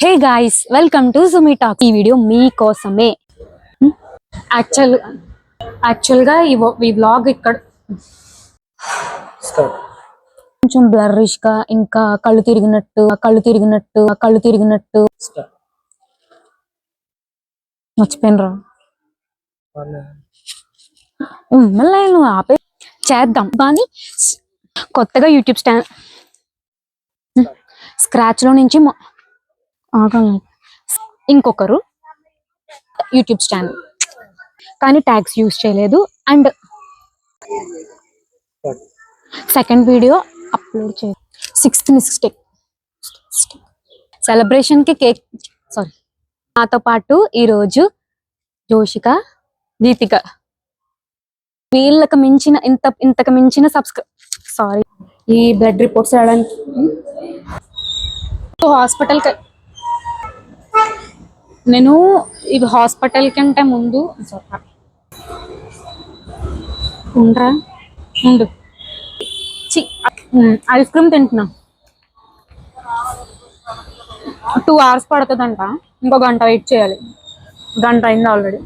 Hey guys, welcome to Sumi talk. ఈ video మీకోసమే. యాక్చువల్గా ఈ వ్లాగ్ ఇక్కడ కొంచెం బ్లర్రిష్ గా, ఇంకా కళ్ళు తిరిగినట్టు మర్చిపోయినరా. మళ్ళీ నువ్వు ఆపే చేద్దాం కానీ కొత్తగా యూట్యూబ్ స్క్రాచ్ లో నుంచి ఇంకొకరు యూట్యూబ్ స్టాండ్ కానీ ట్యాగ్స్ యూజ్ చేయలేదు. అండ్ సెకండ్ వీడియో అప్లోడ్ చేయ 6th మిస్టేక్ సెలబ్రేషన్ కి కేక్ నాతో పాటు ఈరోజు జోషిక, దీపిక, వీళ్ళకి మించిన ఇంతకు మించిన ఈ బ్లడ్ రిపోర్ట్స్ రావడానికి హాస్పిటల్ నేను ఇది హాస్పిటల్ కంటే ముందు ఉండు ఐస్ క్రీమ్ తింటున్నా. 2 hours పడుతుందంట, ఇంకో గంట వెయిట్ చేయాలి. గంట అయింది ఆల్రెడీ.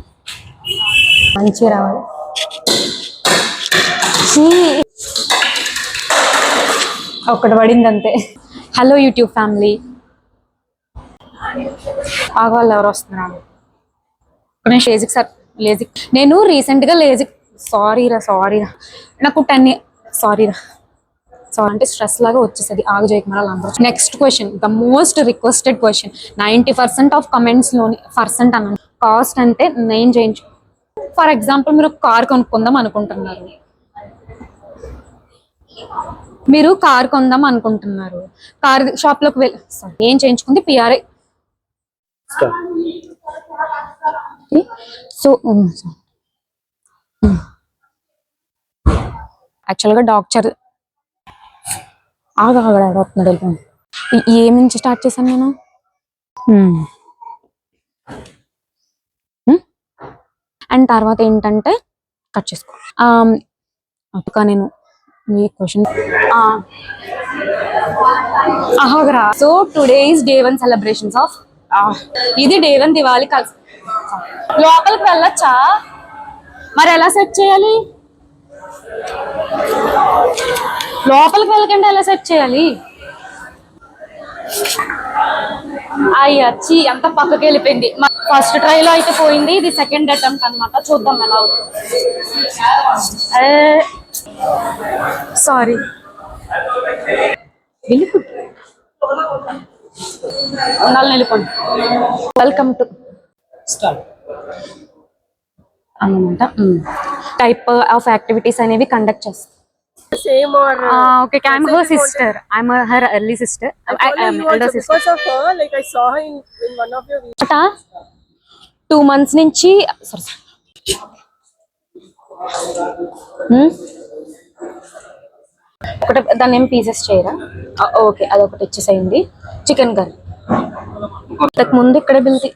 మంచిగా రావాలి. ఒక్కటి పడింది అంతే. Hello YouTube family. వాళ్ళు ఎవరు వస్తున్నారు? నేను రీసెంట్ గా సారీరా నాకు 10 అంటే స్ట్రెస్ లాగా వచ్చేసరి ఆగు చేయకుండా. Next question, the most requested question. 90% of comments లోని అన్న కాస్ట్ అంటే నేను చేయించు. ఫర్ ఎగ్జాంపుల్, మీరు కార్ కొనుక్కుందాం అనుకుంటున్నారు. కార్ షాప్ లోకి వెళ్ళి ఏం చేయించుకుంది? పిఆర్ఐ. సో యాక్చువల్గా డాక్టర్ అవుతున్నాడు. ఏమి నుంచి స్టార్ట్ చేశాను నేను? అండ్ తర్వాత ఏంటంటే కట్ చేసుకో. నేను మీ question so today is day 1 celebrations of ఇది day 1 దివాళీ. లోపలికి వెళ్ళొచ్చా? మరి ఎలా సెట్ చేయాలి? లోపలికి వెళ్ళకుండా ఎలా సెట్ చేయాలి? అయ్యచ్చి అంత పక్కకి వెళ్ళిపోయింది. ఫస్ట్ ట్రైలో అయితే పోయింది, ఇది సెకండ్ అటెంప్ట్ అనమాట. చూద్దాం ఎలా అవుతుంది. సారీ. వెళ్ళిపోండి. వెల్కమ్ టు అన్నమాట. టైప్ ఆఫ్ యాక్టివిటీస్ అనేవి కండక్ట్ చేస్తాం. Okay, I'm her sister. I'm her early sister. I'm elder sister. Because of her, like I saw her in one of your videos. 2 months నుంచి ఒకటి దాన్ని ఏం pieces చేయరా? Okay, అదొకటి ఇచ్చేసేయండి. చికెన్ కర్రీ ఇంతకు ముందు ఇక్కడే బిల్తి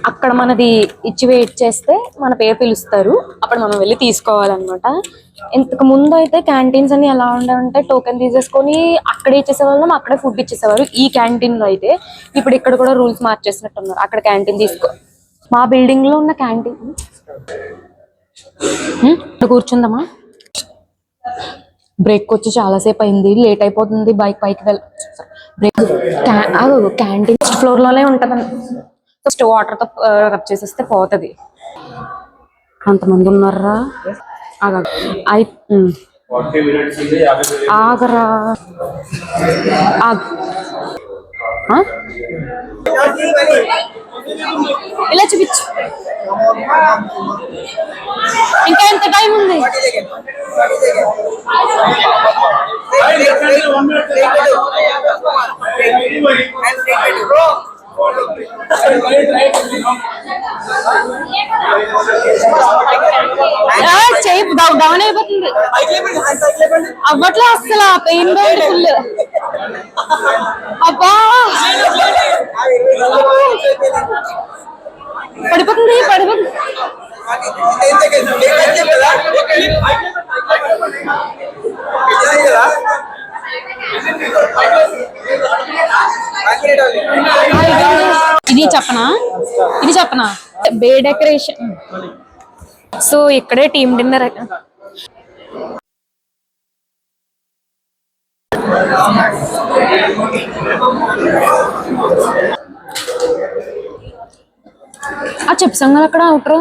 అక్కడ మనది ఇచ్చి వెయిట్ చేస్తే మన పేరు పిలుస్తారు, అప్పుడు మనం వెళ్ళి తీసుకోవాలన్నమాట. ఇంతకు ముందు అయితే క్యాంటీన్స్ అన్ని ఎలా ఉండేవంటే టోకెన్ తీసేసుకొని అక్కడే ఇచ్చేసేవాళ్ళం, అక్కడే ఫుడ్ ఇచ్చేసేవారు ఈ క్యాంటీన్ లో అయితే. ఇప్పుడు ఇక్కడ కూడా రూల్స్ మార్చేసినట్టున్నారు. అక్కడ క్యాంటీన్ మా బిల్డింగ్ లో ఉన్న క్యాంటీన్ కూర్చుందామా? బ్రేక్ వచ్చి చాలాసేపు అయింది, లేట్ అయిపోతుంది. బైక్ పైకి క్యాంటీన్ ఫస్ట్ ఫ్లోర్ లోనే ఉంటది. ఫస్ట్ వాటర్ తో రబ్ చేసేస్తే పోతుంది. అంతమంది ఉన్నారా? ఆగరా. ఇలా చూపించు. ఇంకా ఎంత టైం ఉంది? డౌన్ అయిపోతుంది. అవ్వట్లో అసలు పెయిన్ ఫుల్. అబ్బా పడిపోతుంది. ఇది చెప్పనా బే డెకరేషన్. సో ఇక్కడే టీమ్ డిన్నర్. చెప్పాం కదా అక్కడ అవుట్రో.